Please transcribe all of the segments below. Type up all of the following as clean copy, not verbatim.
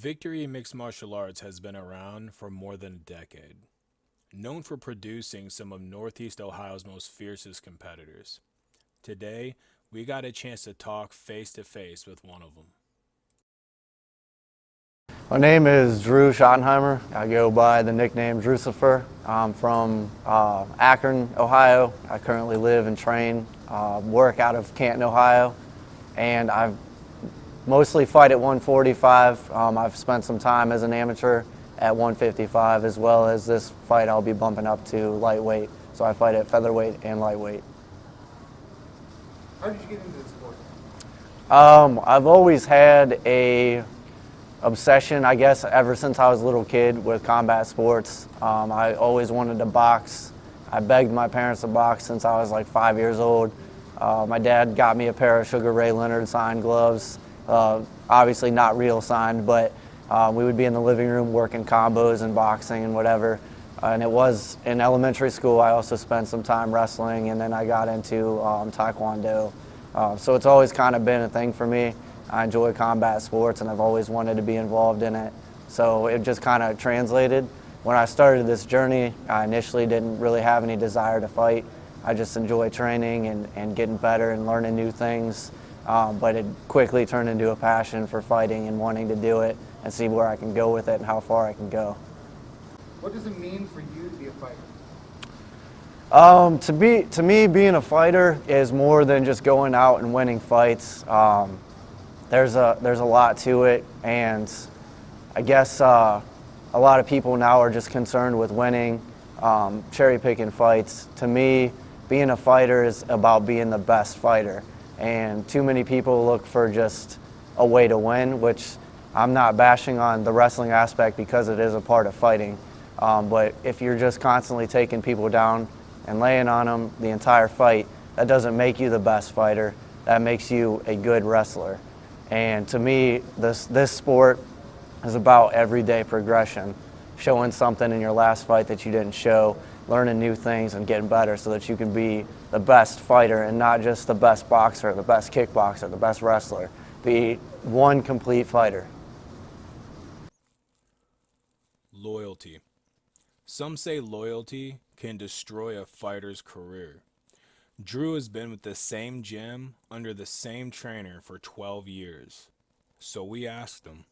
Victory in mixed martial arts has been around for more than a decade, known for producing some of Northeast Ohio's most fiercest competitors. Today, we got a chance to talk face to face with one of them. My name is Dru Schottenheimer. I go by the nickname Drucifer. I'm from Akron, Ohio. I currently live and train, work out of Canton, Ohio, and I've mostly fight at 145. I've spent some time as an amateur at 155, as well as this fight I'll be bumping up to lightweight. So I fight at featherweight and lightweight. How did you get into this sport? I've always had a obsession, I guess, ever since I was a little kid with combat sports. I always wanted to box. I begged my parents to box since I was like 5 years old. My dad got me a pair of Sugar Ray Leonard signed gloves. Obviously not real signed, but we would be in the living room working combos and boxing and whatever. And it was in elementary school. I also spent some time wrestling, and then I got into Taekwondo. So it's always kind of been a thing for me. I enjoy combat sports, and I've always wanted to be involved in it. So it just kind of translated. When I started this journey, I initially didn't really have any desire to fight. I just enjoy training and getting better and learning new things. But it quickly turned into a passion for fighting and wanting to do it and see where I can go with it and how far I can go. What does it mean for you to be a fighter? To me, being a fighter is more than just going out and winning fights. There's a lot to it, and I guess a lot of people now are just concerned with winning, cherry picking fights. To me, being a fighter is about being the best fighter, and too many people look for just a way to win, which I'm not bashing on the wrestling aspect because it is a part of fighting. But if you're just constantly taking people down and laying on them the entire fight, that doesn't make you the best fighter. That makes you a good wrestler. And to me, this sport is about everyday progression, showing something in your last fight that you didn't show, learning new things and getting better so that you can be the best fighter and not just the best boxer, the best kickboxer, the best wrestler. Be one complete fighter. Loyalty. Some say loyalty can destroy a fighter's career. Dru has been with the same gym under the same trainer for 12 years. So we asked him.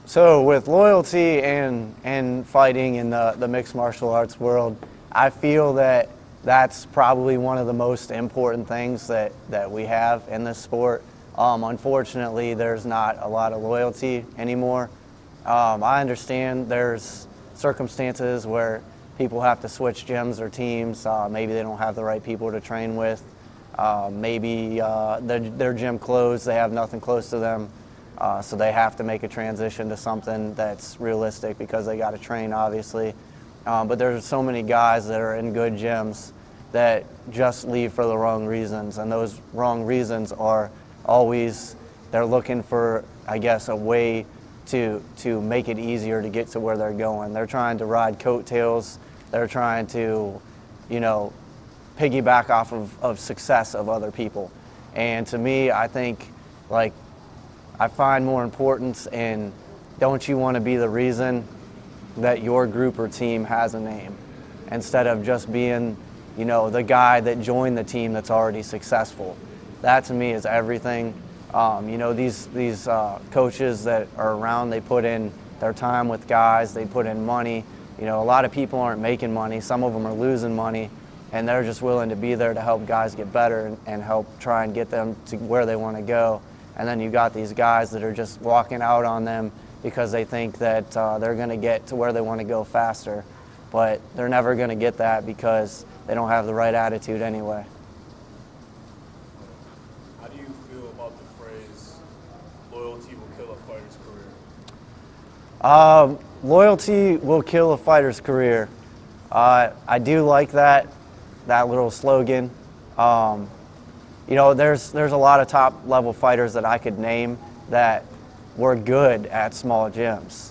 So with loyalty and fighting in the mixed martial arts world, I feel that that's probably one of the most important things that we have in this sport. Unfortunately, there's not a lot of loyalty anymore. I understand there's circumstances where people have to switch gyms or teams. Maybe they don't have the right people to train with. Maybe their gym closed, they have nothing close to them. So they have to make a transition to something that's realistic because they got to train, obviously. But there's so many guys that are in good gyms that just leave for the wrong reasons. And those wrong reasons are always, they're looking for, I guess, a way to make it easier to get to where they're going. They're trying to ride coattails. They're trying to, piggyback off of success of other people. And to me, I think, I find more importance in, don't you want to be the reason that your group or team has a name, instead of just being, the guy that joined the team that's already successful. That to me is everything. These coaches that are around, they put in their time with guys, they put in money. A lot of people aren't making money, some of them are losing money, and they're just willing to be there to help guys get better and help try and get them to where they want to go. And then you got these guys that are just walking out on them because they think that they're going to get to where they want to go faster. But they're never going to get that because they don't have the right attitude anyway. How do you feel about the phrase, loyalty will kill a fighter's career? Loyalty will kill a fighter's career. I do like that little slogan. There's a lot of top level fighters that I could name that were good at small gyms,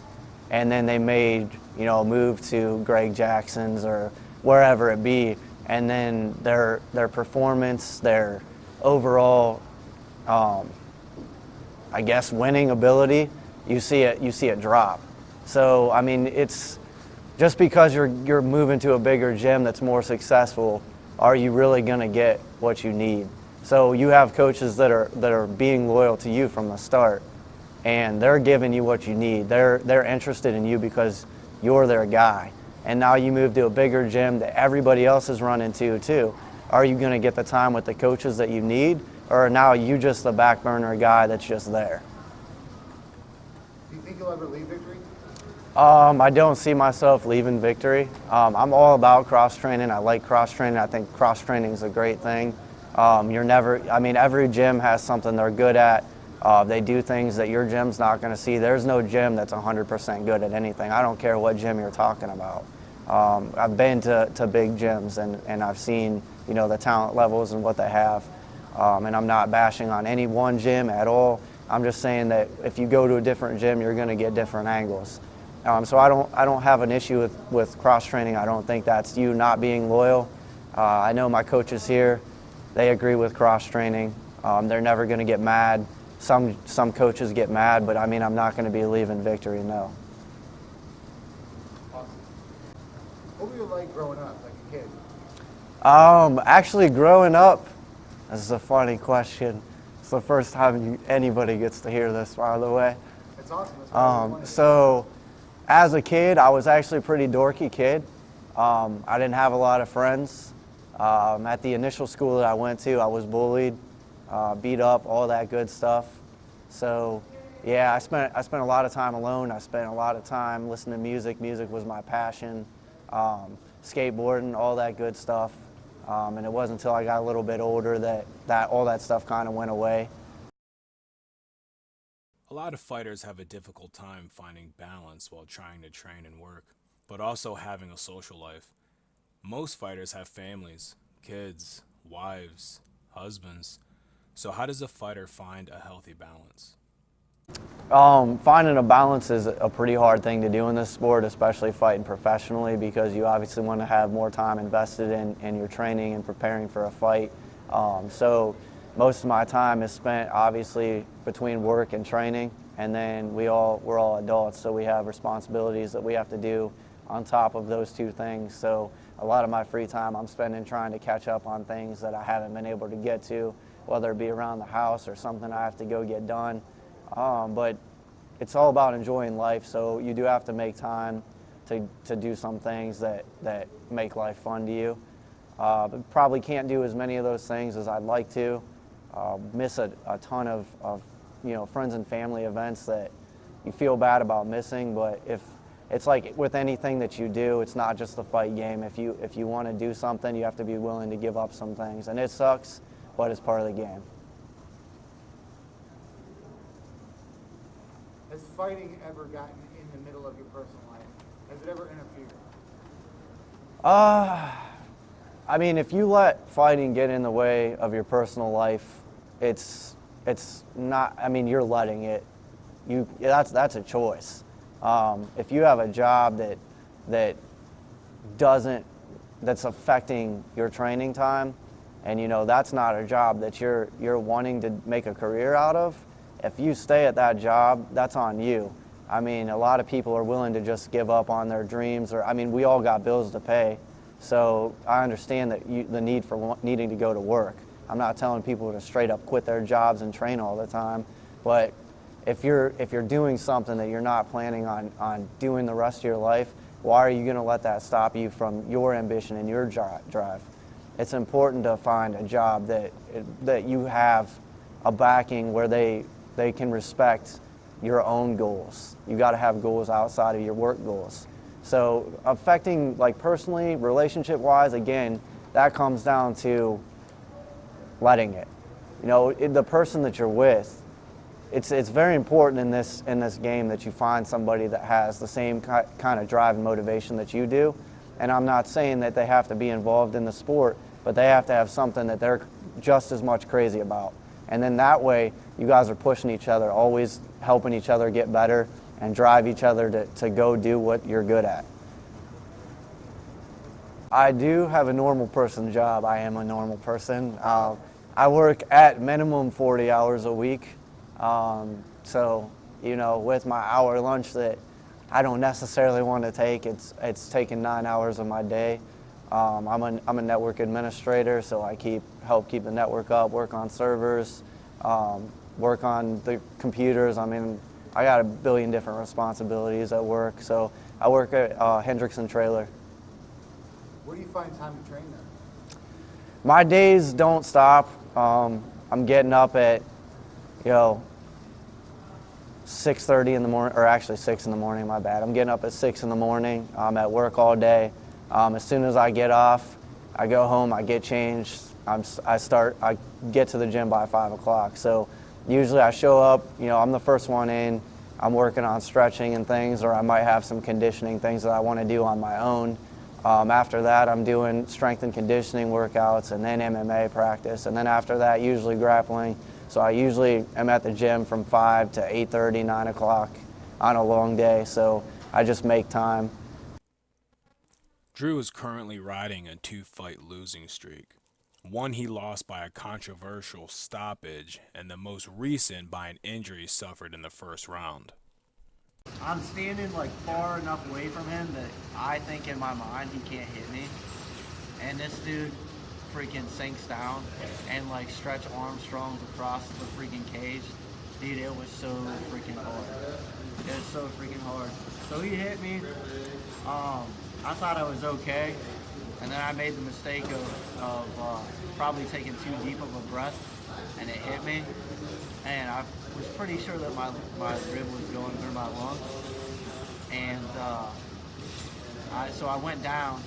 and then they made a move to Greg Jackson's or wherever it be, and then their performance, their overall I guess, winning ability, you see it drop. So I mean, it's just because you're moving to a bigger gym that's more successful, are you really going to get what you need? So you have coaches that are being loyal to you from the start, and they're giving you what you need. They're interested in you because you're their guy. And now you move to a bigger gym that everybody else is running to too. Are you going to get the time with the coaches that you need, or are now you just the back burner guy that's just there? Do you think you'll ever leave Victory? I don't see myself leaving Victory. I'm all about cross training. I like cross training. I think cross training is a great thing. Every gym has something they're good at. They do things that your gym's not going to see. There's no gym that's 100% good at anything. I don't care what gym you're talking about. I've been to big gyms and I've seen, the talent levels and what they have. And I'm not bashing on any one gym at all. I'm just saying that if you go to a different gym, you're going to get different angles. So I don't have an issue with cross training. I don't think that's you not being loyal. I know my coaches here, they agree with cross training. They're never going to get mad. Some coaches get mad, but I'm not going to be leaving Victory, no. Awesome. What were you like growing up, like a kid? Actually, growing up, this is a funny question. It's the first time anybody gets to hear this, by the way. It's awesome. That's what I wanted. So, as a kid, I was actually a pretty dorky kid. I didn't have a lot of friends. At the initial school that I went to, I was bullied, beat up, all that good stuff. So, yeah, I spent a lot of time alone. I spent a lot of time listening to music. Music was my passion. Skateboarding, all that good stuff. And it wasn't until I got a little bit older that all that stuff kind of went away. A lot of fighters have a difficult time finding balance while trying to train and work, but also having a social life. Most fighters have families, kids, wives, husbands. So how does a fighter find a healthy balance? Finding a balance is a pretty hard thing to do in this sport, especially fighting professionally, because you obviously want to have more time invested in your training and preparing for a fight. So most of my time is spent obviously between work and training, and then we're all adults, so we have responsibilities that we have to do on top of those two things. So a lot of my free time I'm spending trying to catch up on things that I haven't been able to get to, whether it be around the house or something I have to go get done. But it's all about enjoying life, so you do have to make time to do some things that make life fun to you. But probably can't do as many of those things as I'd like to. Miss a ton of friends and family events that you feel bad about missing, but if it's like with anything that you do, it's not just the fight game. If you want to do something, you have to be willing to give up some things, and it sucks, but it's part of the game. Has fighting ever gotten in the middle of your personal life? Has it ever interfered? If you let fighting get in the way of your personal life, it's not. You're letting it. That's a choice. If you have a job that's affecting your training time, and that's not a job that you're wanting to make a career out of, if you stay at that job, that's on you. A lot of people are willing to just give up on their dreams, or we all got bills to pay. So I understand that the need for needing to go to work. I'm not telling people to straight up quit their jobs and train all the time, but if you're doing something that you're not planning on doing the rest of your life, why are you going to let that stop you from your ambition and your drive? It's important to find a job that you have a backing where they can respect your own goals. You got to have goals outside of your work goals. So affecting, personally, relationship-wise, again, that comes down to letting it. The person that you're with, it's very important in this game that you find somebody that has the same kind of drive and motivation that you do. And I'm not saying that they have to be involved in the sport, but they have to have something that they're just as much crazy about. And then that way, you guys are pushing each other, always helping each other get better and drive each other to go do what you're good at. I do have a normal person job. I am a normal person. I work at minimum 40 hours a week. So, you know, with my hour lunch that I don't necessarily want to take, it's taking 9 hours of my day. I'm a network administrator, so I help keep the network up, work on servers, work on the computers. I mean, I got a billion different responsibilities at work. So I work at Hendrickson Trailer. Where do you find time to train then? My days don't stop. I'm getting up at, 6:30 in the morning, or actually 6 in the morning, my bad. I'm getting up at 6 in the morning. I'm at work all day. As soon as I get off, I go home, I get changed. I get to the gym by 5 o'clock. So usually I show up, I'm the first one in. I'm working on stretching and things, or I might have some conditioning things that I want to do on my own. After that, I'm doing strength and conditioning workouts and then MMA practice. And then after that, usually grappling. So I usually am at the gym from 5 to 8:30, 9 o'clock on a long day. So I just make time. Dru is currently riding a 2-fight losing streak. One he lost by a controversial stoppage, and the most recent by an injury suffered in the first round. I'm standing like far enough away from him that I think in my mind he can't hit me. And this dude freaking sinks down and like stretch Armstrongs across the freaking cage. Dude, it was so freaking hard. It was so freaking hard. So he hit me. I thought I was okay. And then I made the mistake of probably taking too deep of a breath, and it hit me. And I was pretty sure that my rib was going through my lungs. And so I went down,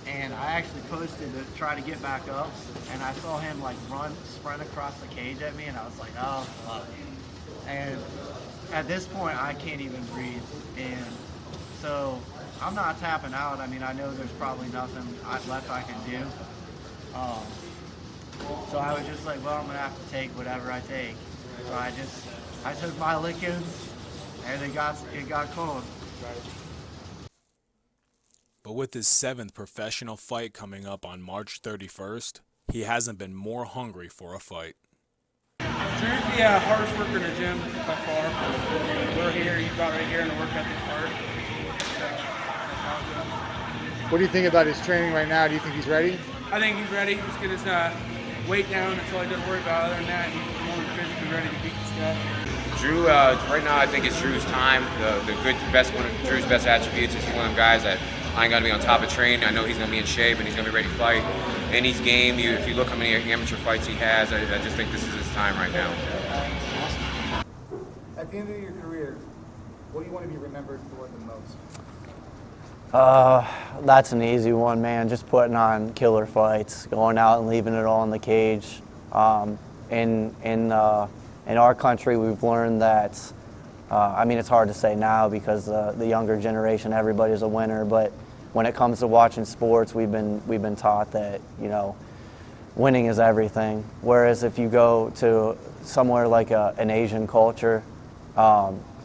and I actually posted to try to get back up, and I saw him like sprint across the cage at me, and I was like, oh, fuck. And at this point, I can't even breathe. And so I'm not tapping out. I mean, I know there's probably nothing left I can do. So I was just like, well, I'm gonna have to take whatever I take. So I took my lickings, and it got cold. But with his 7th professional fight coming up on March 31st, he hasn't been more hungry for a fight. Dru's the hardest worker in the gym by far. We're here, he's about right here in the work ethic part. So that's how it goes. What do you think about his training right now? Do you think he's ready? I think he's ready. He's get his weight down. That's all he doesn't worry about. Other than that, he's more than physically ready to beat this guy. Dru, right now I think it's Dru's time. One of Dru's best attributes is he's one of them guys that I ain't got to be on top of training. I know he's going to be in shape and he's going to be ready to fight. And he's game. If you look how many amateur fights he has, I just think this is his time right now. At the end of your career, what do you want to be remembered for the most? That's an easy one, man. Just putting on killer fights, going out and leaving it all in the cage. In our country, we've learned that. I mean, it's hard to say now because the younger generation, everybody's a winner. But when it comes to watching sports, we've been taught that winning is everything. Whereas if you go to somewhere like an Asian culture,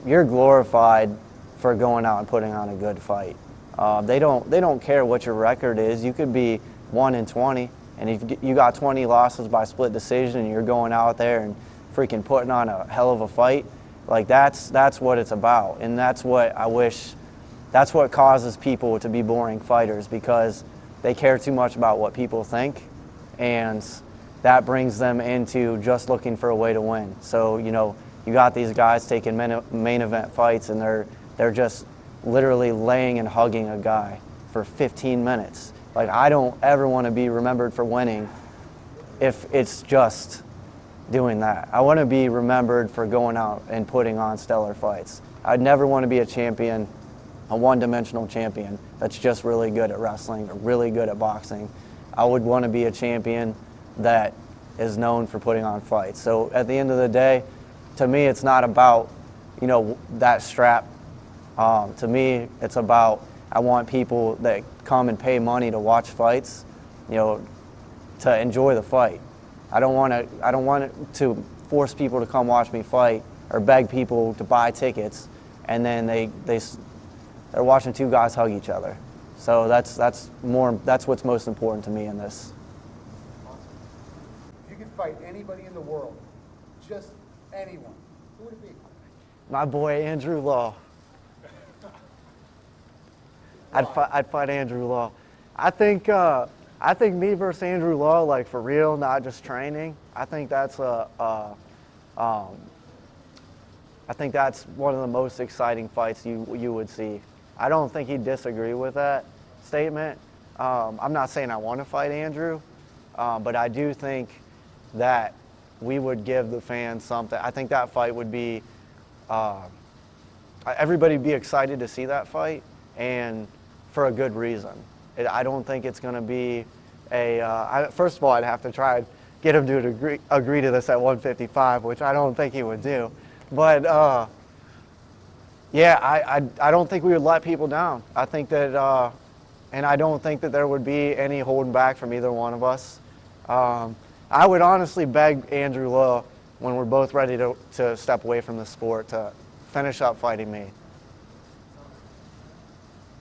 you're glorified for going out and putting on a good fight. They don't care what your record is. You could be 1-20, and if you got 20 losses by split decision, and you're going out there and freaking putting on a hell of a fight. Like that's what it's about, and that's what I wish. That's what causes people to be boring fighters, because they care too much about what people think, and that brings them into just looking for a way to win. So you got these guys taking main event fights, and they're just literally laying and hugging a guy for 15 minutes. Like, I don't ever want to be remembered for winning if it's just doing that. I want to be remembered for going out and putting on stellar fights. I'd never want to be a champion, a one-dimensional champion that's just really good at wrestling or really good at boxing. I would want to be a champion that is known for putting on fights. So at the end of the day, to me, it's not about, that strap. To me, it's about, I want people that come and pay money to watch fights, to enjoy the fight. I don't want to force people to come watch me fight or beg people to buy tickets, and then they're watching two guys hug each other. So that's what's most important to me in this. If you could fight anybody in the world, just Anyone. Who would it be? My boy Andrew Law. I'd fight Andrew Law. I think me versus Andrew Law, like for real, not just training. I think that's I think that's one of the most exciting fights you would see. I don't think he'd disagree with that statement. I'm not saying I want to fight Andrew, but I do think that we would give the fans something. I think that fight would be, everybody would be excited to see that fight, and for a good reason. I don't think it's going to be first of all, I'd have to try and get him to agree to this at 155, which I don't think he would do. But yeah, I don't think we would let people down. I think that, and I don't think that there would be any holding back from either one of us. I would honestly beg Andrew Law, when we're both ready to step away from the sport, to finish up fighting me.